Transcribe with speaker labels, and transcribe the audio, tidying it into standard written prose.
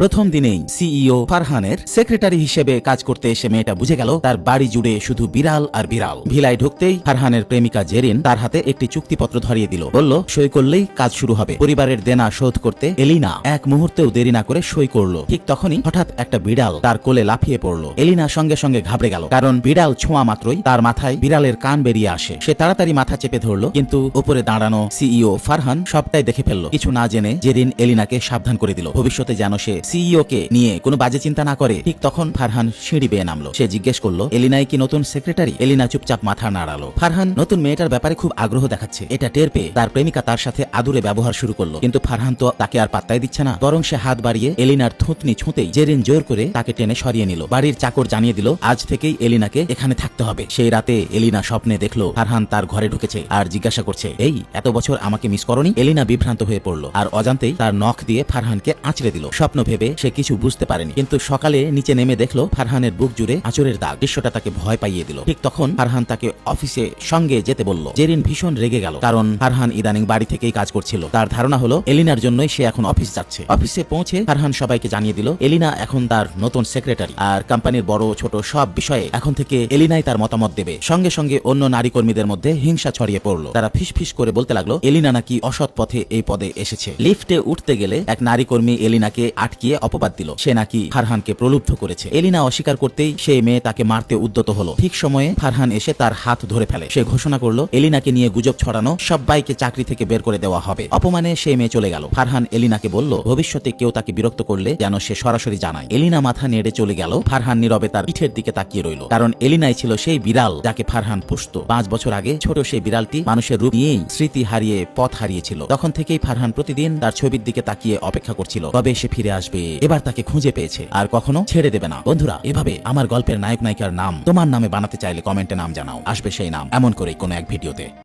Speaker 1: প্রথম দিনেই CEO ফারহানের secretary হিসেবে কাজ করতে এসে মেয়েটা বুঝে গেল তার বাড়ি জুড়ে শুধু বিড়াল আর বিড়াল। ভিলায় ঢুকতেই ফারহানের প্রেমিকা জেরিন তার হাতে একটি চুক্তিপত্র ধরিয়ে দিল। বলল সই করলেই কাজ শুরু হবে। পরিবারের দেনা শোধ করতে এলিনা এক মুহূর্তেও দেরি না করে সই করলো। ঠিক তখনই হঠাৎ একটা বিড়াল তার কোলে লাফিয়ে পড়ল। এলিনা সঙ্গে সঙ্গে ঘাবড়ে গেল, কারণ বিড়াল ছোঁয়া মাত্রই তার মাথায় বিড়ালের কান বেরিয়ে আসে। সে তাড়াতাড়ি মাথা চেপে ধরল, কিন্তু উপরে দাঁড়ানো সিইও ফারহান সবটাই দেখে ফেলল। কিছু না জেনে জেরিন এলিনাকে সাবধান করে দিল, ভবিষ্যতে যেন সে সিইও কে নিয়ে কোনো বাজে চিন্তা না করে। ঠিক তখন ফারহান সিঁড়ি বেয়ে নামলো। সে জিজ্ঞেস করলো, এলিনাই কি নতুন সেক্রেটারি? এলিনা চুপচাপ মাথা নাড়ালো। ফারহান নতুন মেয়েটার ব্যাপারে খুব আগ্রহ দেখাচ্ছে, এটা টের পেয়ে তার প্রেমিকা তার সাথে আদুরে ব্যবহার শুরু করলো। কিন্তু ফারহান তো তাকে আর পাত্তাই দিচ্ছে না, বরং সে হাত বাড়িয়ে এলিনার থুতনি ছুঁতেই জেরিন জোর করে তাকে টেনে সরিয়ে নিল। বাড়ির চাকর জানিয়ে দিল আজ থেকেই এলিনাকে এখানে থাকতে হবে। সেই রাতে এলিনা স্বপ্নে দেখলো ফারহান তার ঘরে ঢুকেছে আর জিজ্ঞাসা করছে, এই এত বছর আমাকে মিস করনি? এলিনা বিভ্রান্ত হয়ে পড়লো আর অজান্তেই তার নখ দিয়ে ফারহানকে আঁচড়ে দিল। স্বপ্ন ভেবে সে কিছু বুঝতে পারেনি, কিন্তু সকালে নিচে নেমে দেখলো ফারহানের বুক জুড়ে আঁচড়ের দাগ। দৃশ্যটা তাকে ভয় পাইয়ে দিল। ঠিক তখন ফারহান তাকে অফিসে সঙ্গে যেতে বলল। জেরিন ভীষণ রেগে গেল, কারণ ফারহান ইদানিং বাড়ি থেকেই কাজ করছিল। তার ধারণা হলো এলিনার জন্যই সে এখন অফিস যাচ্ছে। অফিসে পৌঁছে ফারহান সবাইকে জানিয়ে দিল এলিনা এখন তার নতুন সেক্রেটারি, আর কোম্পানির বড় ছোট সব বিষয়ে এখন থেকে এলিনাই তার মতামত দেবে। সঙ্গে সঙ্গে অন্য নারী কর্মীদের মধ্যে হিংসা ছড়িয়ে পড়ল। তারা ফিসফিস করে বলতে লাগলো এলিনা নাকি অসৎ পথে এই পদে এসেছে। লিফটে উঠতে গেলে এক নারী কর্মী এলিনাকে আটকিয়ে অপবাদ দিল, সে নাকি ফারহানকে প্রলুব্ধ করেছে। এলিনা অস্বীকার করতেই সেই মেয়ে তাকে মারতে উদ্যত হলো। ঠিক সময়ে ফারহান এসে তার হাত ধরে ফেলে। সে ঘোষণা করলো এলিনাকে নিয়ে গুজব ছড়ানো সবাইকে চাকরি থেকে বের করে দেওয়া হবে। অপমানে সেই মেয়ে চলে গেল। ফারহান এলিনাকে বলল ভবিষ্যতে কেউ তাকে বিরক্ত করলে যেন সে সরাসরি জানায়। এলিনা মাথা নেড়ে চলে গেল। ফারহান নীরবে তার পিঠের দিকে তাকিয়ে রইল, কারণ এলিনাই ছিল সেই বিড়াল যাকে ফারহান পুষত। 5 বছর আগে ছোট সেই বিড়ালটি মানুষের রূপ নিয়েই স্মৃতি হারিয়ে পথ হারিয়েছিল। তখন থেকেই ফারহান প্রতিদিন তার ছবির দিকে তাকিয়ে অপেক্ষা করছিল কবে সে ফিরে আসবে। এবার তাকে খুঁজে পেয়েছে আর কখনো ছেড়ে দেবে না। বন্ধুরা, এভাবে আমার গল্পের নায়ক নায়িকার নাম তোমার নামে বানাতে চাইলে কমেন্টে নাম জানাও, আসবে সেই নাম এমন করেই কোনো এক ভিডিওতে।